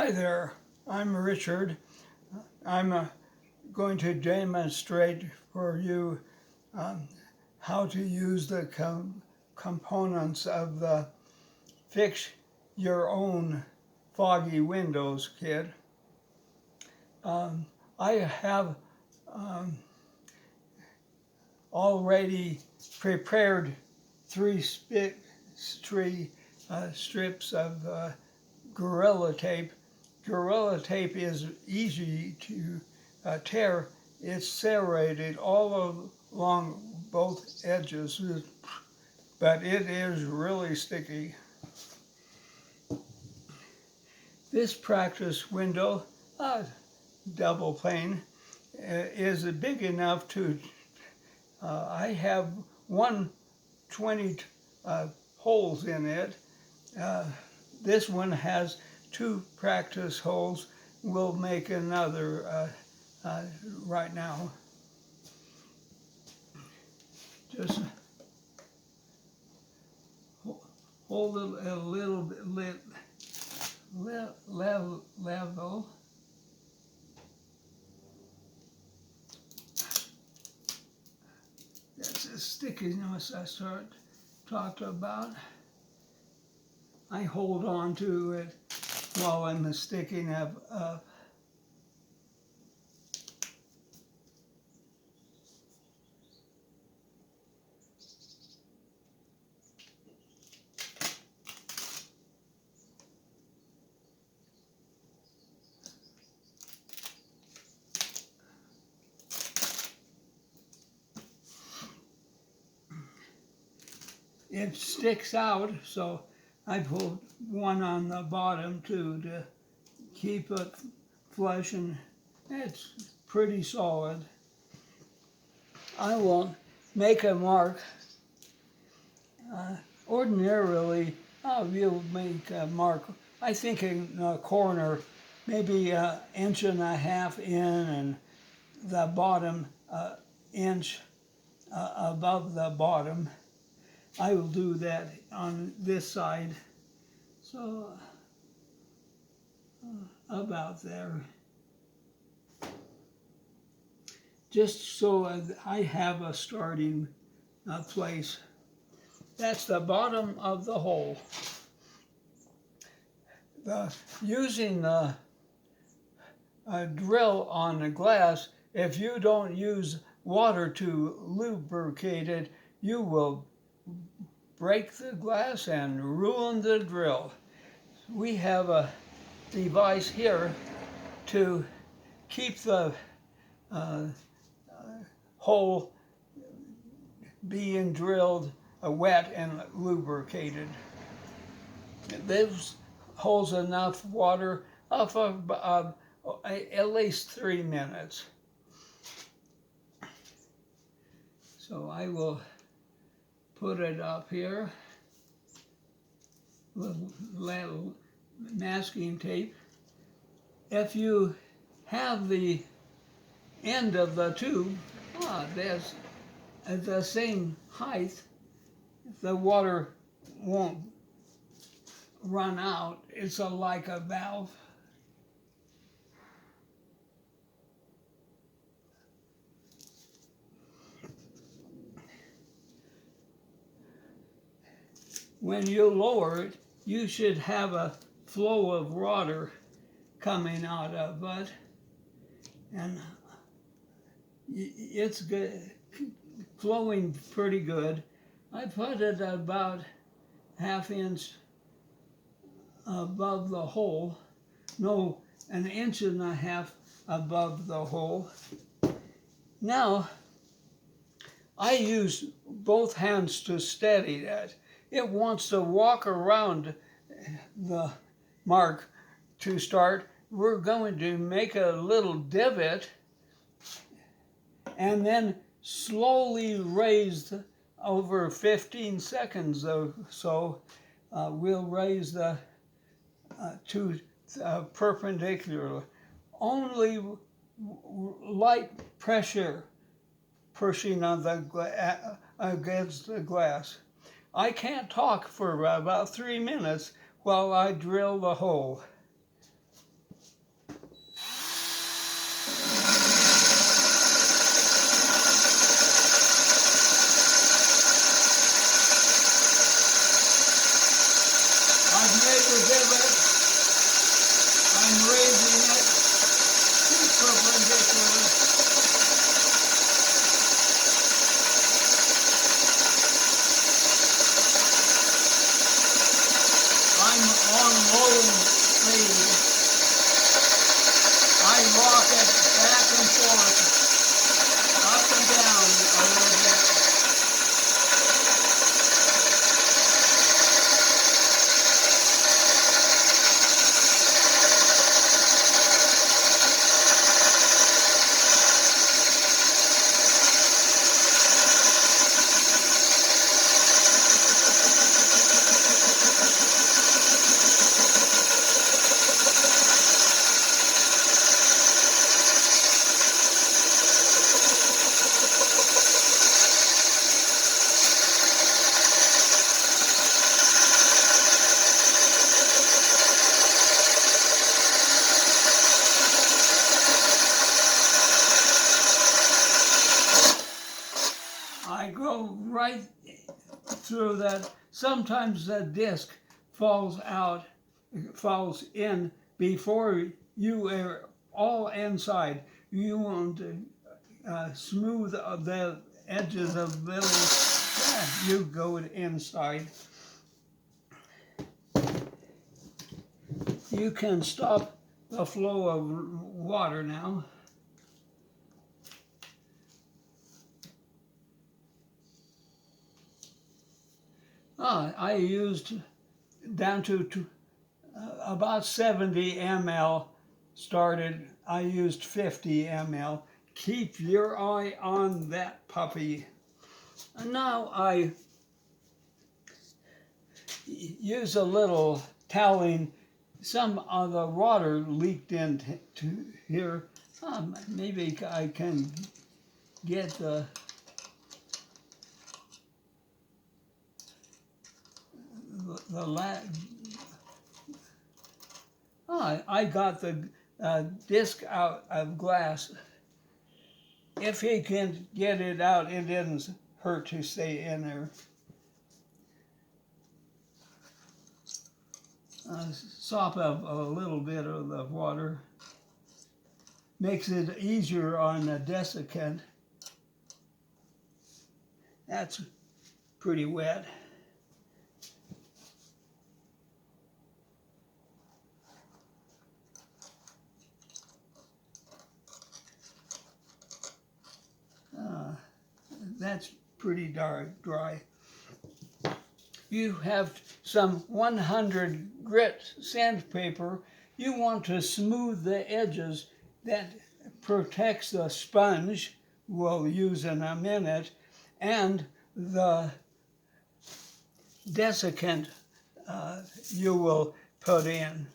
Hi there, I'm Richard. I'm going to demonstrate for you how to use the components of the Fix Your Own Foggy Windows kit. I have already prepared three strips of Gorilla Tape. Gorilla Tape is easy to tear. It's serrated all along both edges, but it is really sticky. This practice window, double pane, is big enough to, I have 120 holes in it. This one has 2 practice holes. We'll make another right now. Just hold it a little bit level. That's the stickiness I talked about. I hold on to it while I'm sticking up. It sticks out, so I put one on the bottom too to keep it flush, and it's pretty solid. I will make a mark. Ordinarily, we'll make a mark, I think, in a corner, maybe 1.5 inches in, and the bottom inch above the bottom. I will do that on this side, so about there. Just so I have a starting place. That's the bottom of the hole. Using the drill on the glass, if you don't use water to lubricate it, you will break the glass and ruin the drill. We have a device here to keep the hole being drilled wet and lubricated. This holds enough water for at least 3 minutes. So I will put it up here with masking tape. If you have the end of the tube, there's at the same height, the water won't run out. It's like a valve. When you lower it, you should have a flow of water coming out of it, and it's good, flowing pretty good. I put it about 1/2 inch above the hole, no, 1.5 inches above the hole. Now, I use both hands to steady that. It wants to walk around the mark to start. We're going to make a little divot and then slowly raise over 15 seconds or so. We'll raise the to perpendicular. Only light pressure pushing on the against the glass. I can't talk for about 3 minutes while I drill the hole. divot, I'm raising it perpendicular. I'm on low speed. I rock it back and forth, up and down a little bit. I go right through that. Sometimes the disc falls in before you are all inside. You want to smooth the edges a little. You go inside. You can stop the flow of water now. I used down to about 70 ml started. I used 50 ml. Keep your eye on that puppy. And now I use a little toweling. Some of the water leaked into here. Maybe I can get the I got the disc out of glass. If he can get it out, it didn't hurt to stay in there. Sop up a little bit of the water. Makes it easier on the desiccant. That's pretty wet. That's pretty dry. You have some 100 grit sandpaper. You want to smooth the edges. That protects the sponge we'll use in a minute, and the desiccant you will put in.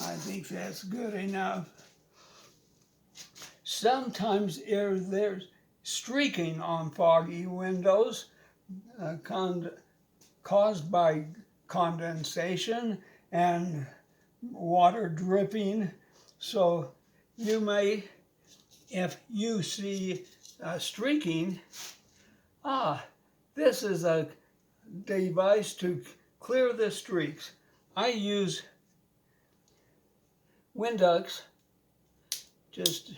I think that's good enough. Sometimes there's streaking on foggy windows caused by condensation and water dripping. So you may, if you see streaking, this is a device to clear the streaks. I use Windex. Just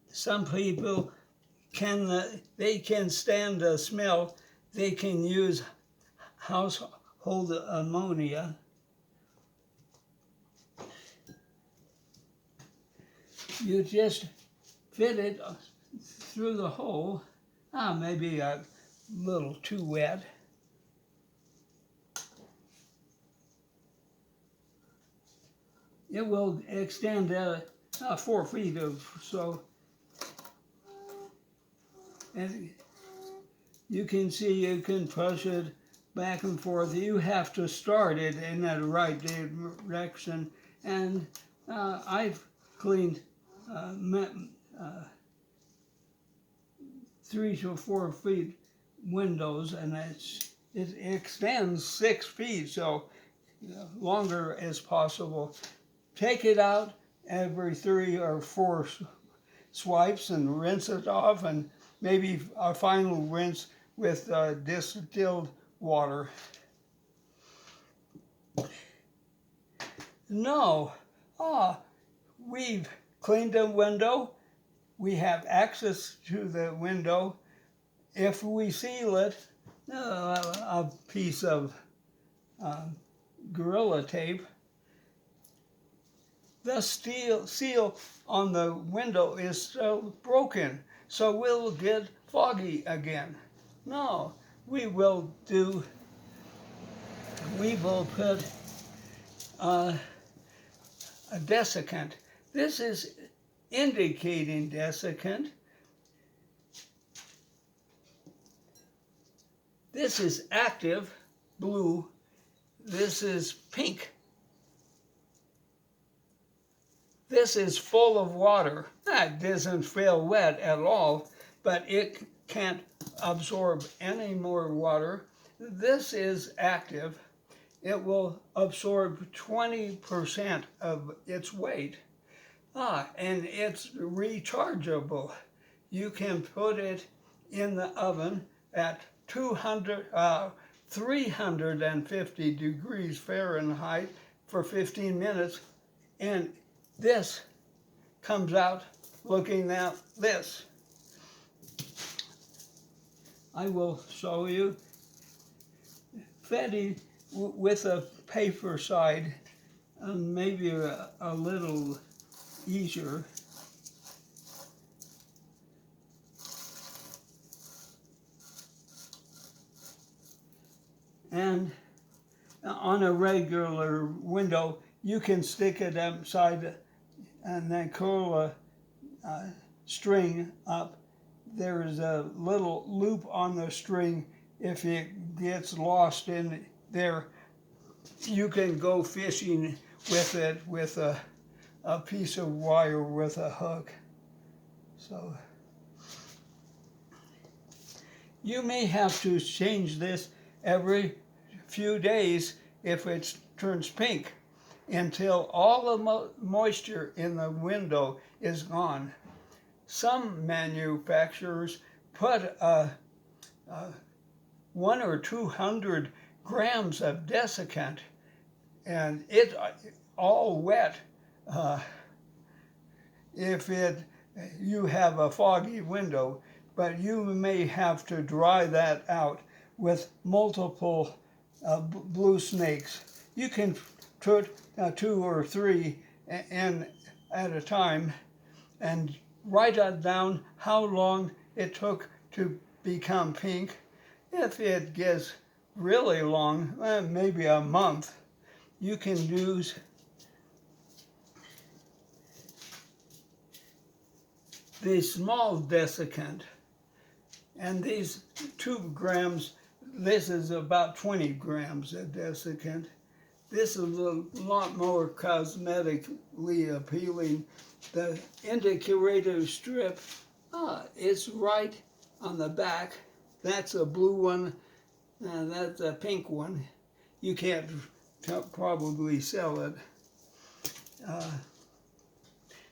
some people they can stand the smell. They can use household ammonia. You just fit it through the hole. Maybe a little too wet. It will extend 4 feet or so. And You can see you can push it back and forth. You have to start it in the right direction. And I've cleaned 3 to 4 feet windows, and it extends 6 feet, so longer as possible. Take it out every 3 or 4 swipes and rinse it off, and maybe a final rinse with distilled water. No, we've cleaned the window. We have access to the window. If we seal it, a piece of Gorilla Tape, the seal on the window is still broken, so we'll get foggy again. No, we will put a desiccant. This is indicating desiccant. This is active, blue. This is pink. This is full of water. That doesn't feel wet at all, but it can't absorb any more water. This is active. It will absorb 20% of its weight. And it's rechargeable. You can put it in the oven at 350 degrees Fahrenheit for 15 minutes, and this comes out looking like this. I will show you. Fetty with a paper side, and maybe a little easier. And on a regular window, you can stick it upside and then curl a string up. There's a little loop on the string. If it gets lost in there, you can go fishing with it with a piece of wire with a hook. So you may have to change this every few days if it turns pink, until all the moisture in the window is gone. Some manufacturers put 100 or 200 grams of desiccant, and it's all wet. If you have a foggy window, but you may have to dry that out with multiple blue snakes. You can put 2 or 3 in at a time and write down how long it took to become pink. If it gets really long, maybe a month, you can use the small desiccant. And these 2 grams, this is about 20 grams of desiccant. This is a lot more cosmetically appealing. The indicator strip is right on the back. That's a blue one, and that's a pink one. You can't probably sell it.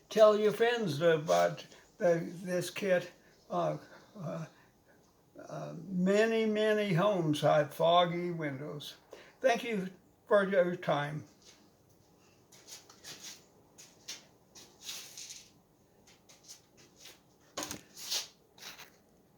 Tell your friends about this kit. Many homes have foggy windows. Thank you for your time.